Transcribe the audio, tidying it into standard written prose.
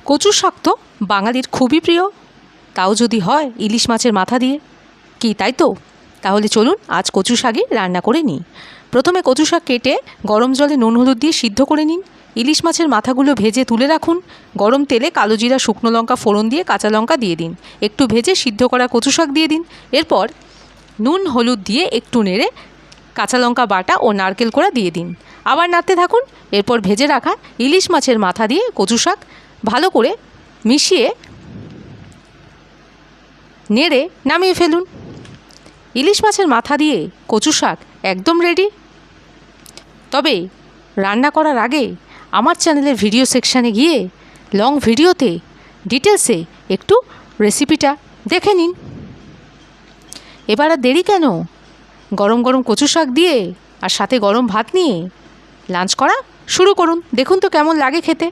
কচু শাক তো বাঙালির খুবই প্রিয়, তাও যদি হয় ইলিশ মাছের মাথা দিয়ে। কি তাই তো? তাহলে চলুন আজ কচু শাকই রান্না করে নিই। প্রথমে কচু শাক কেটে গরম জলে নুন হলুদ দিয়ে সিদ্ধ করে নিন। ইলিশ মাছের মাথাগুলো ভেজে তুলে রাখুন। গরম তেলে কালো জিরা শুকনো লঙ্কা ফোড়ন দিয়ে কাঁচা লঙ্কা দিয়ে দিন। একটু ভেজে সিদ্ধ করা কচু শাক দিয়ে দিন। এরপর নুন হলুদ দিয়ে একটু নেড়ে কাঁচা লঙ্কা বাটা ও নারকেল কোড়া দিয়ে দিন। আবার নাড়তে থাকুন। এরপর ভেজে রাখা ইলিশ মাছের মাথা দিয়ে কচু শাক ভালো করে মিশিয়ে নেড়ে নামিয়ে ফেলুন। ইলিশ মাছের মাথা দিয়ে কচু শাক একদম রেডি। তবে রান্না করার আগে আমার চ্যানেলের ভিডিও সেকশানে গিয়ে লং ভিডিওতে ডিটেলসে একটু রেসিপিটা দেখে নিন। এবার আর দেরি কেন, গরম গরম কচু শাক দিয়ে আর সাথে গরম ভাত নিয়ে লাঞ্চ করা শুরু করুন। দেখুন তো কেমন লাগে খেতে।